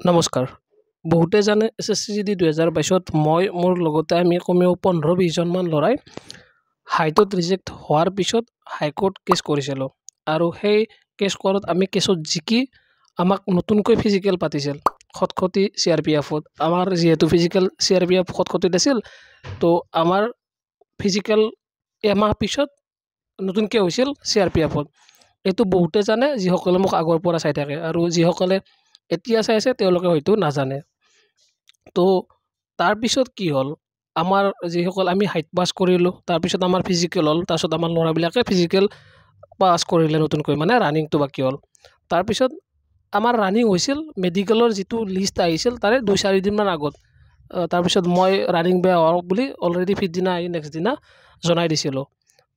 নমস্কাৰ। বহুতে জানে SSCGD 2022ত মই মোৰ লগতে আমি কমেও 15-20 জনমান ল'ৰাই হাইটত ৰিজেক্ট হোৱাৰ পিছত হাইকোৰ্ট কেছ কৰিছিলোঁ আৰু সেই কেছ কৰাত আমি কেছত জিকি আমাক নতুনকৈ ফিজিকেল পাতিছিল খটখটি CRPFত। আমাৰ যিহেতু ফিজিকেল CRPF খটখটিত আছিল, তো আমাৰ ফিজিকেল এমাহ পিছত নতুনকৈ হৈছিল CRPFত। এইটো বহুতে জানে যিসকলে মোক আগৰ পৰা চাই থাকে, আৰু যিসকলে এতিয়া চাই আছে তেওঁলোকে হয়তো নাজানে। তো তাৰপিছত কি হ'ল, আমাৰ যিসকল আমি হাইট পাছ কৰিলোঁ, তাৰপিছত আমাৰ ফিজিকেল হ'ল, তাৰপিছত আমাৰ ল'ৰাবিলাকে ফিজিকেল পাছ কৰিলে নতুনকৈ, মানে ৰানিংটো বাকী হ'ল। তাৰপিছত আমাৰ ৰানিং হৈছিল, মেডিকেলৰ যিটো লিষ্ট আহিছিল তাৰে 2-4 দিনমান আগত। তাৰপিছত মই ৰানিং বেয়া হোৱা বুলি অলৰেডি পিছদিনা আহি নেক্সট দিনা জনাই দিছিলোঁ।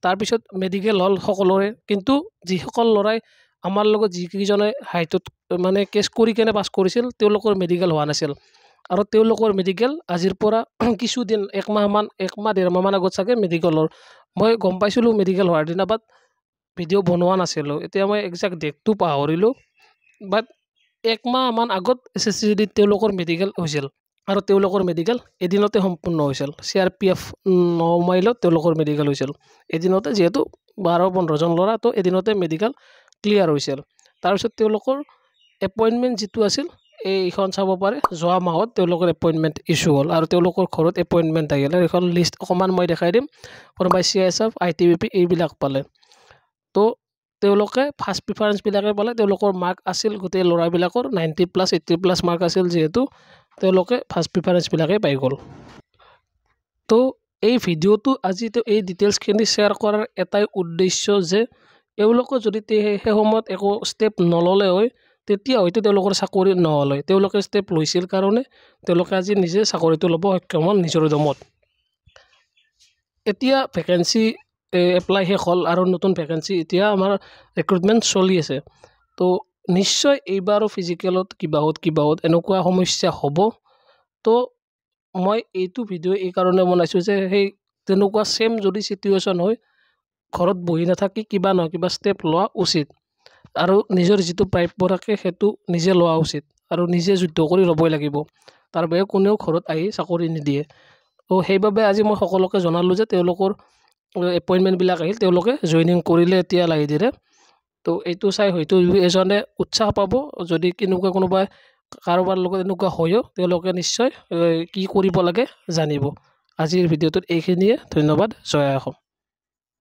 তাৰপিছত মেডিকেল হ'ল সকলোৰে, কিন্তু যিসকল ল'ৰাই আমাৰ লগত যিকেইজনে হাইটত মানে কেছ কৰি কেনে পাছ কৰিছিল তেওঁলোকৰ মেডিকেল হোৱা নাছিল, আৰু তেওঁলোকৰ মেডিকেল আজিৰ পৰা কিছুদিন এক মাহ 1.5 মাহমান আগত চাগে মেডিকেলৰ মই গম পাইছিলোঁ মেডিকেল হোৱাৰ দিনা, বাট ভিডিঅ' বনোৱা নাছিলোঁ। এতিয়া মই একজেক্ট ডেটটো পাহৰিলোঁ, বাট 1 মাহমান আগত SSCGDত তেওঁলোকৰ মেডিকেল হৈছিল, আৰু তেওঁলোকৰ মেডিকেল এদিনতে সম্পূৰ্ণ হৈছিল। CRPF 9 মাইলত তেওঁলোকৰ মেডিকেল হৈছিল এদিনতে, যিহেতু 12-15 জন ল'ৰা, তো এদিনতে মেডিকেল ক্লিয়াৰ হৈছিল। তাৰপিছত তেওঁলোকৰ এপইণ্টমেণ্ট যিটো আছিল এইখন চাব পাৰে, যোৱা মাহত তেওঁলোকৰ এপইণ্টমেণ্ট ইছ্যু হ'ল আৰু তেওঁলোকৰ ঘৰত এপইণ্টমেণ্ট আহিল। এইখন লিষ্ট অকণমান মই দেখাই দিম, কোনোবাই CSF ITBP এইবিলাক পালে। তো তেওঁলোকে ফাৰ্ষ্ট প্ৰিফাৰেঞ্চবিলাকে পালে, তেওঁলোকৰ মাৰ্ক আছিল গোটেই ল'ৰাবিলাকৰ 90+, 80+ মাৰ্ক আছিল, যিহেতু তেওঁলোকে ফাৰ্ষ্ট প্ৰিফাৰেঞ্চবিলাকেই পাই গ'ল। তো এই ভিডিঅ'টো আজি এই ডিটেইলছখিনি শ্বেয়াৰ কৰাৰ এটাই উদ্দেশ্য যে এওঁলোকে যদি সেই সময়ত একো ষ্টেপ নল'লে হয়, তেতিয়া হয়তো তেওঁলোকৰ চাকৰি নহ'ল হয়। তেওঁলোকে ষ্টেপ লৈছিল কাৰণে তেওঁলোকে আজি নিজে চাকৰিটো ল'ব সক্ষম হ'ল নিজৰ দমত। এতিয়া ভেকেঞ্চি এপ্লাই শেষ হ'ল আৰু নতুন ভেকেঞ্চি এতিয়া আমাৰ ৰিক্ৰুটমেণ্ট চলি আছে। তো নিশ্চয় এইবাৰো ফিজিকেলত কিবাহত এনেকুৱা সমস্যা হ'ব। তো মই এইটো ভিডিঅ' এই কাৰণে বনাইছোঁ যে সেই তেনেকুৱা ছেম যদি চিটুৱেশ্যন হয়, ঘৰত বহি নাথাকি কিবা নহয় কিবা ষ্টেপ লোৱা উচিত, আৰু নিজৰ যিটো প্ৰাপ্য থাকে সেইটো নিজে লোৱা উচিত, আৰু নিজে যুদ্ধ কৰি ল'বই লাগিব। তাৰ বাহিৰে কোনেও ঘৰত আহি চাকৰি নিদিয়ে। তো সেইবাবে আজি মই সকলোকে জনালোঁ যে তেওঁলোকৰ এপইণ্টমেণ্টবিলাক আহিল, তেওঁলোকে জইনিং কৰিলে এতিয়া লাহে ধীৰে। তো এইটো চাই হয়তো এজনে উৎসাহ পাব, যদি কোনোবাই কাৰোবাৰ লগত এনেকুৱা হয়ও তেওঁলোকে নিশ্চয় কি কৰিব লাগে জানিব। আজিৰ ভিডিঅ'টোত এইখিনিয়ে। ধন্যবাদ। জয় অসম।